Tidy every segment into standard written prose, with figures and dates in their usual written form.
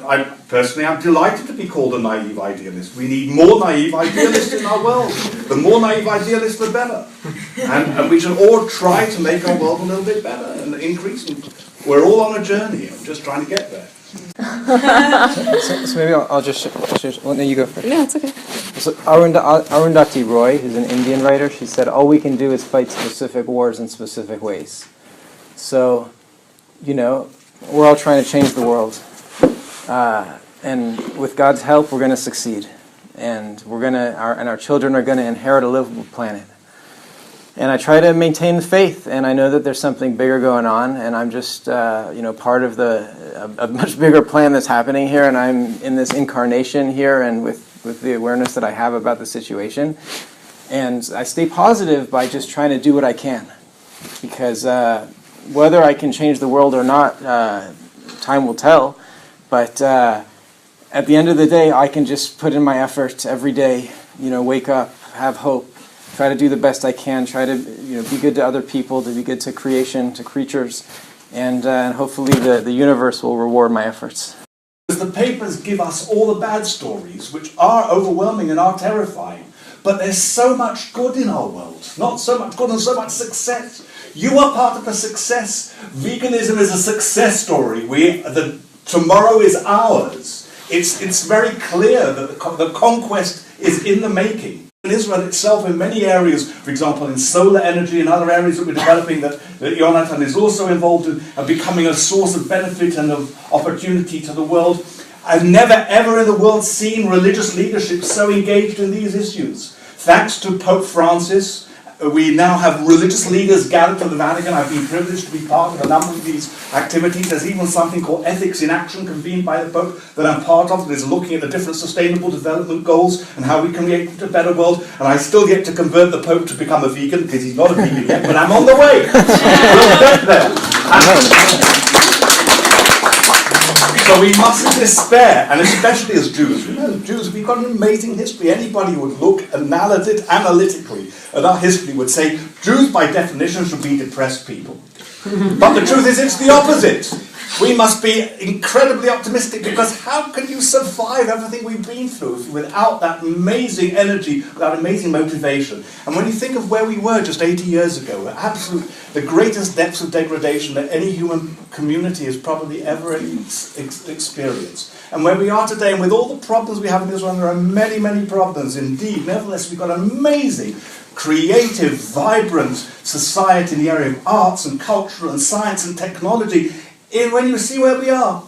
I personally am delighted to be called a naive idealist. We need more naive idealists in our world. The more naive idealists, the better. And we should all try to make our world a little bit better and increase. And we're all on a journey. I'm just trying to get there. So maybe I'll just share. Well, no, you go first. No, it's okay. So Arundhati Roy, who's an Indian writer, she said, all we can do is fight specific wars in specific ways. So, you know, we're all trying to change the world. And with God's help, we're going to succeed. And our children are going to inherit a livable planet. And I try to maintain faith, and I know that there's something bigger going on, and I'm just, part of a much bigger plan that's happening here, and I'm in this incarnation here, and with the awareness that I have about the situation. And I stay positive by just trying to do what I can, because whether I can change the world or not, time will tell. But at the end of the day, I can just put in my effort every day, wake up, have hope, try to do the best I can, try to be good to other people, to be good to creation, to creatures, and hopefully the universe will reward my efforts. The papers give us all the bad stories, which are overwhelming and are terrifying, but there's so much good in our world, not so much good and so much success. You are part of the success. Veganism is a success story. Tomorrow is ours. It's very clear that the conquest is in the making. In Israel itself, in many areas, for example, in solar energy and other areas that we're developing that Jonathan is also involved in, are becoming a source of benefit and of opportunity to the world. I've never ever in the world seen religious leadership so engaged in these issues. Thanks to Pope Francis, we now have religious leaders gathered to the Vatican. I've been privileged to be part of a number of these activities. There's even something called Ethics in Action convened by the Pope that I'm part of that is looking at the different sustainable development goals and how we can create a better world. And I still get to convert the Pope to become a vegan because he's not a vegan yet, but I'm on the way. We'll get there. So we mustn't despair, and especially as Jews. Jews, we've got an amazing history. Anybody who would look analytically at our history would say Jews by definition should be depressed people. But the truth is it's the opposite. We must be incredibly optimistic, because how can you survive everything we've been through without that amazing energy, that amazing motivation? And when you think of where we were just 80 years ago, the greatest depths of degradation that any human community has probably ever experienced. And where we are today, and with all the problems we have in Israel, there are many, many problems indeed. Nevertheless, we've got an amazing, creative, vibrant society in the area of arts and culture and science and technology. When you see where we are,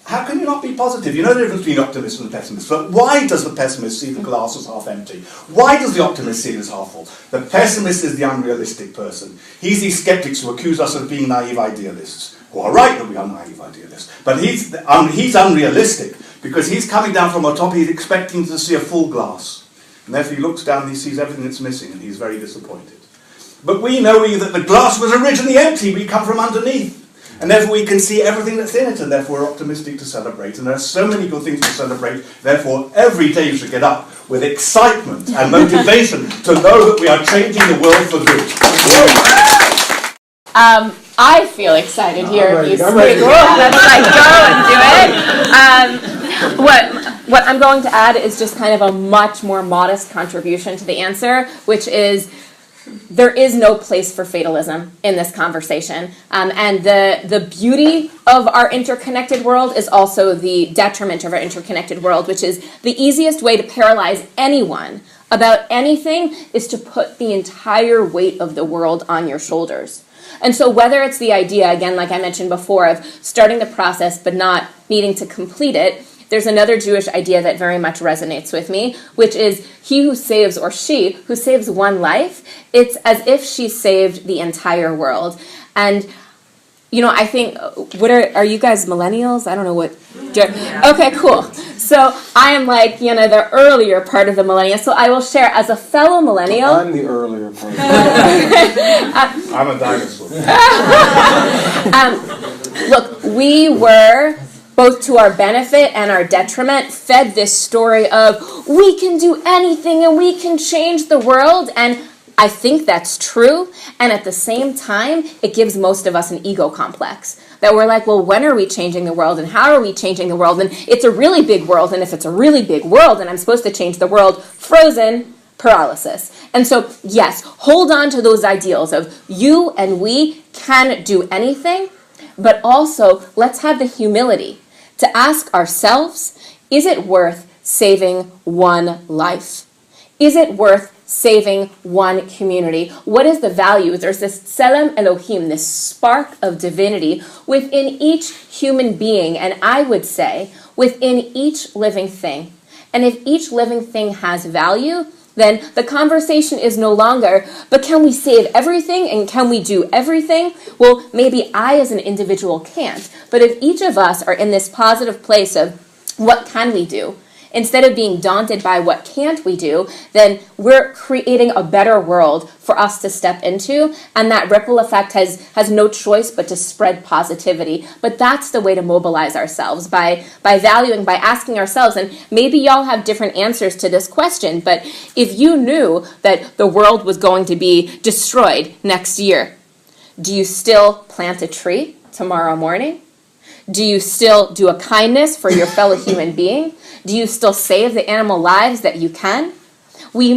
how can you not be positive? You know the difference between optimists and pessimists. But why does the pessimist see the glass as half empty? Why does the optimist see it as half full? The pessimist is the unrealistic person. He's these skeptics who accuse us of being naive idealists, who are right that we are naive idealists. But he's unrealistic, because he's coming down from the top, he's expecting to see a full glass. And therefore he looks down and he sees everything that's missing, and he's very disappointed. But we know that the glass was originally empty. We come from underneath. And therefore we can see everything that's in it, and therefore we're optimistic to celebrate. And there are so many good things to celebrate. Therefore, every day you should get up with excitement and motivation to know that we are changing the world for good. I feel excited here. I'm You ready. speak. Let's go and do it. What I'm going to add is just kind of a much more modest contribution to the answer, which is there is no place for fatalism in this conversation. And the beauty of our interconnected world is also the detriment of our interconnected world, which is the easiest way to paralyze anyone about anything is to put the entire weight of the world on your shoulders. And so whether it's the idea, again, like I mentioned before, of starting the process but not needing to complete it, there's another Jewish idea that very much resonates with me, which is he who saves, or she who saves one life, it's as if she saved the entire world. And, I think, are you guys millennials? I don't know what. Okay, cool. So I am like, the earlier part of the millennial. So I will share as a fellow millennial. I'm the earlier part. I'm a dinosaur. Look, we were, both to our benefit and our detriment, fed this story of we can do anything and we can change the world. And I think that's true. And at the same time, it gives most of us an ego complex. That we're like, well, when are we changing the world? And how are we changing the world? And it's a really big world. And if it's a really big world and I'm supposed to change the world, frozen, paralysis. And so, yes, hold on to those ideals of you and we can do anything. But also, let's have the humility to ask ourselves, is it worth saving one life? Is it worth saving one community? What is the value? There's this Tselem Elohim, this spark of divinity within each human being, and I would say within each living thing. And if each living thing has value, then the conversation is no longer, but can we save everything and can we do everything? Well, maybe I as an individual can't. But if each of us are in this positive place of what can we do, instead of being daunted by what can't we do, then we're creating a better world for us to step into, and that ripple effect has no choice but to spread positivity. But that's the way to mobilize ourselves, by valuing, by asking ourselves, and maybe y'all have different answers to this question, but if you knew that the world was going to be destroyed next year, do you still plant a tree tomorrow morning? Do you still do a kindness for your fellow human being? Do you still save the animal lives that you can? We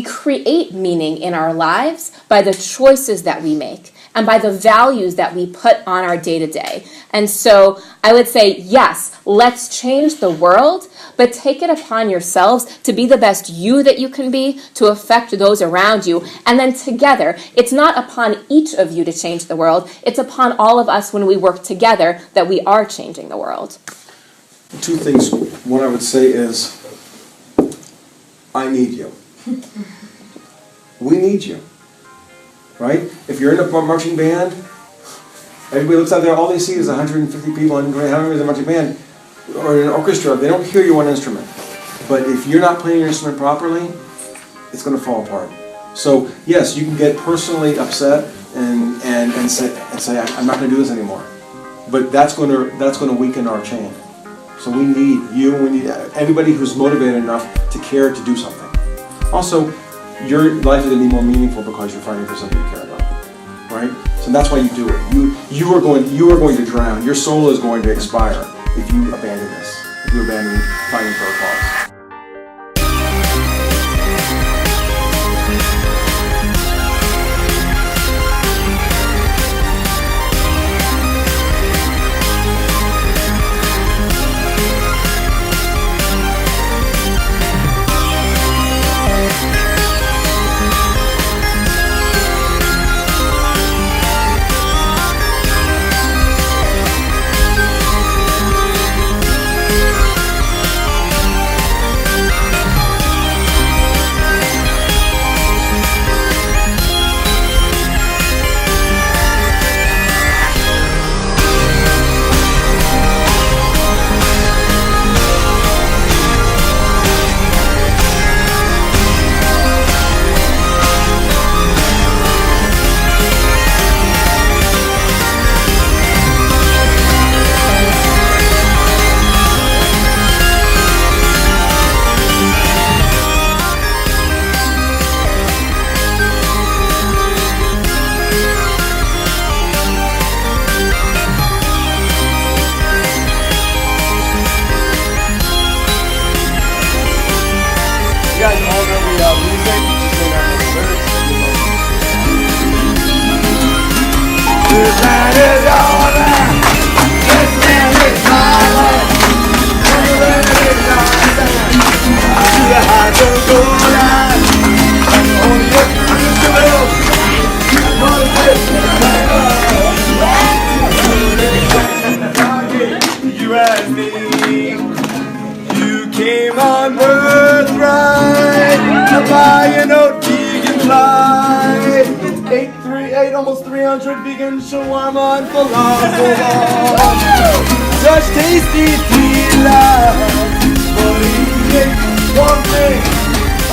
create meaning in our lives by the choices that we make and by the values that we put on our day-to-day. And so I would say, yes, let's change the world, but take it upon yourselves to be the best you that you can be, to affect those around you. And then together, it's not upon each of you to change the world, it's upon all of us when we work together that we are changing the world. Two things. One I would say is, I need you. We need you. Right? If you're in a marching band, everybody looks out there, all they see is 150 people in a marching band, or in an orchestra, they don't hear you on an instrument. But if you're not playing your instrument properly, it's going to fall apart. So, yes, you can get personally upset and say, I'm not going to do this anymore. But that's going to weaken our chain. So we need you, we need everybody who's motivated enough to care to do something. Also, your life is going to be more meaningful because you're fighting for something you care about. right? So that's why you do it. You are going to drown. Your soul is going to expire if you abandon this. If you abandon fighting for a cause. You guys all know the music, just may not know the lyrics. This land is our land. This land is my land. This land is our land. To the heights of Golan. Only if you used to live. What is this? You and me. You came on Birthright, a Mayanot vegan flight. 838, almost 300 vegan shawarma and falafel. Such tasty delight. But eating one thing,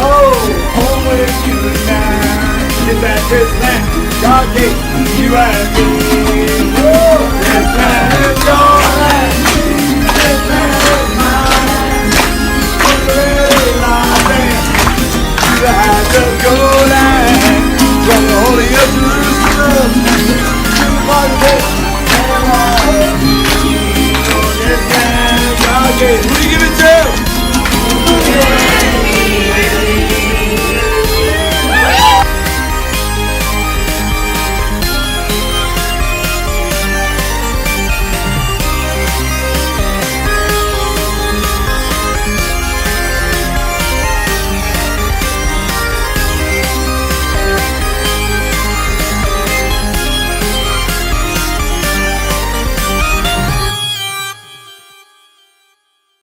oh, home with you tonight. Is that this land God gave you and me? This land is your land. This land is mine. The heights of gold.